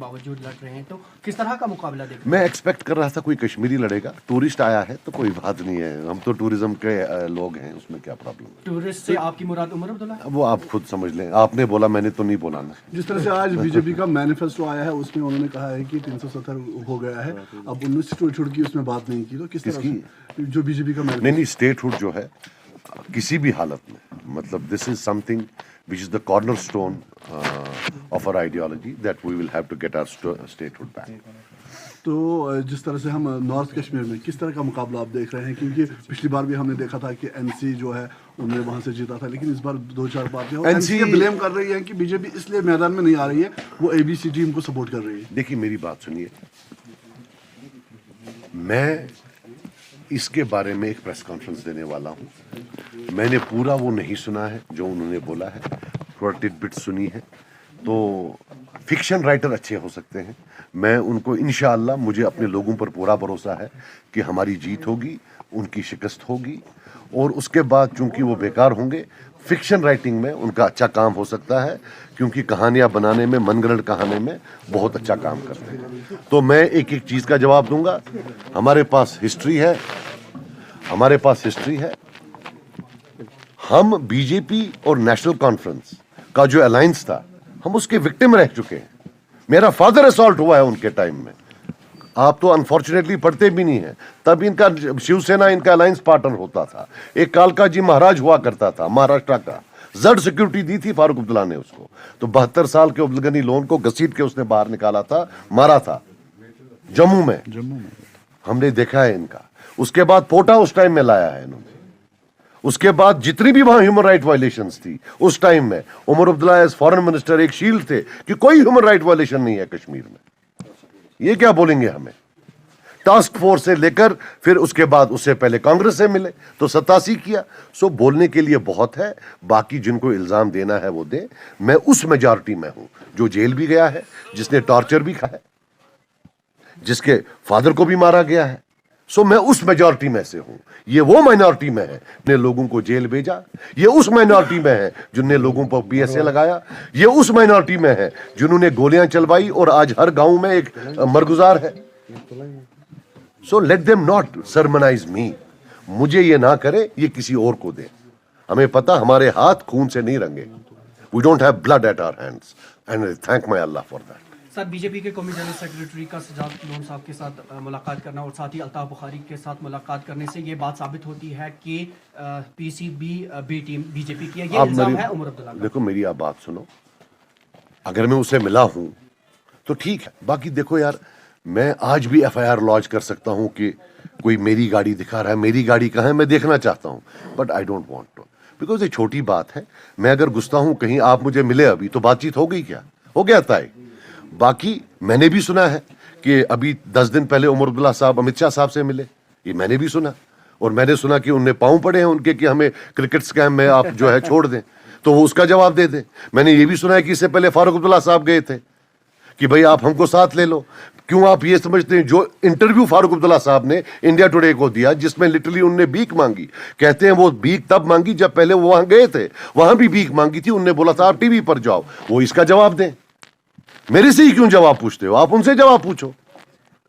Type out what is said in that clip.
बावजूद लड़ रहे हैं, तो किस तरह का मुकाबला देख रहे हैं? मैं एक्सपेक्ट कर रहा था कोई कश्मीरी लड़ेगा, टूरिस्ट आया है तो कोई बात नहीं है, हम तो टूरिज्म के लोग हैं, उसमें क्या प्रॉब्लम है। टूरिस्ट से आपकी मुराद उमर अब्दुल्ला है? वो आप खुद समझ लें, आपने बोला, मैंने तो नहीं बोला ना। जिस तरह से आज बीजेपी का मैनिफेस्टो आया है उसमें उन्होंने कहा है कि 370 हो गया है, अब 19 छुड़ की उसमें बात नहीं की, तो किस तरह से जो बीजेपी का नहीं, स्टेटहुड जो है किसी भी हालत में, मतलब this is something which is the cornerstone of our ideology that we will have to get our statehood back. तो जिस तरह से हम नॉर्थ कश्मीर में किस तरह का मुकाबला आप देख रहे हैं, क्योंकि पिछली बार भी हमने देखा था कि एनसी जो है उन्होंने वहां से जीता था, लेकिन इस बार 2-4 पार्टियां एनसी ब्लेम कर रही हैं कि बीजेपी इसलिए मैदान में नहीं आ रही है, वो एबीसी टीम को सपोर्ट कर रही है। देखिए मेरी बात सुनिए, मैं इसके बारे में एक प्रेस कॉन्फ्रेंस देने वाला हूं, मैंने पूरा वो नहीं सुना है जो उन्होंने बोला है, थोड़ा टिटबिट सुनी है, तो फिक्शन राइटर अच्छे हो सकते हैं, मैं उनको इंशाअल्लाह, मुझे अपने लोगों पर पूरा भरोसा है कि हमारी जीत होगी, उनकी शिकस्त होगी, और उसके बाद चूंकि वो बेकार होंगे, फिक्शन राइटिंग में उनका अच्छा काम हो सकता है, क्योंकि कहानियां बनाने में, मनगढ़ंत कहानी में बहुत अच्छा काम करते हैं। तो मैं एक एक चीज का जवाब दूंगा, हमारे पास हिस्ट्री है, हमारे पास हिस्ट्री है, हम बीजेपी और नेशनल कॉन्फ्रेंस का जो अलायंस था, हम उसके विक्टिम रह चुके हैं, मेरा फादर असॉल्ट हुआ है उनके टाइम में, आप तो अनफॉर्चुनेटली पढ़ते भी नहीं हैं, तब इनका शिवसेना इनका अलायंस पार्टनर होता था, एक कालका जी महाराज हुआ करता था महाराष्ट्र का, जड़ सिक्योरिटी दी थी फारूक अब्दुल्ला ने उसको, तो 72 साल के अब्दुल गनी लोन को घसीट के उसने बाहर निकाला था, मारा था जम्मू में, हमने देखा है इनका। उसके बाद पोटा उस टाइम में लाया है इन्होंने, उसके बाद जितनी भी वहां ह्यूमन राइट वायलेशंस थी उस टाइम में, Omar Abdullah as foreign minister एक शील्ड थे कि कोई ह्यूमन राइट वायलेशन नहीं है कश्मीर में, ये क्या बोलेंगे हमें। टास्क फोर्स से लेकर फिर उसके बाद उससे पहले कांग्रेस से मिले तो 87 किया, सो बोलने के लिए बहुत है, बाकी जिनको इल्जाम देना है वो दे, मैं उस मेजॉरिटी में हूं जो जेल भी गया है, जिसने टॉर्चर भी खाया, जिसके फादर को भी मारा गया है, सो मैं उस मेजॉरिटी में से हूं, ये वो माइनॉरिटी में है जिन्होंने लोगों को जेल भेजा, ये उस माइनॉरिटी में है जिन्होंने लोगों पर पीएसए लगाया, ये उस माइनॉरिटी में है जिन्होंने गोलियां चलवाई और आज हर गांव में एक मरगुजार है। सो लेट देम नॉट सरमनाइज मी, मुझे ये ना करे, ये किसी और को दे, हमें पता हमारे हाथ खून से नहीं रंगे, we don't have blood at our hands and I thank my अल्लाह फॉर दैट। सर, बीजेपी के कौमी जनरल सेक्रेटरी का सजाद लोन साहब के साथ मुलाकात करना और साथ ही अल्ताफ बुखारी के साथ मुलाकात करने से ये बात साबित होती है कि पीसीबी बी टीम बीजेपी की है, ये इल्जाम है उमर अब्दुल्ला का। देखो मेरी आप बात सुनो, अगर मैं उसे मिला हूं तो ठीक है, बाकी देखो यार, मैं आज भी एफआईआर लॉन्च कर सकता हूं कि कोई मेरी गाड़ी दिखा रहा है, मेरी गाड़ी कहाँ है, मैं देखना चाहता हूं, but I don't want to, because ये छोटी बात है, मैं अगर घुसता हूं कहीं, आप मुझे मिले अभी तो बातचीत हो गई, क्या हो गया था। बाकी मैंने भी सुना है कि अभी 10 दिन पहले उमर अब्दुल्ला साहब अमित शाह साहब से मिले, ये मैंने भी सुना, और मैंने सुना कि उनने पांव पड़े हैं उनके कि हमें क्रिकेट स्कैम में आप जो है छोड़ दें, तो वो उसका जवाब दे दें। मैंने ये भी सुना है कि इससे पहले फारूक अब्दुल्ला साहब गए थे कि भाई आप हमको साथ ले लो, क्यों आप ये समझते हैं, जो इंटरव्यू फारूक अब्दुल्ला साहब ने इंडिया टुडे को दिया जिसमें लिटरली उनने भीख मांगी, कहते हैं वो भीख तब मांगी जब पहले वो वहां गए थे, वहां भी भीख मांगी थी, उनने बोला था आप टीवी पर जाओ, वो इसका जवाब दें, मेरे से ही क्यों जवाब पूछते हो, आप उनसे जवाब पूछो।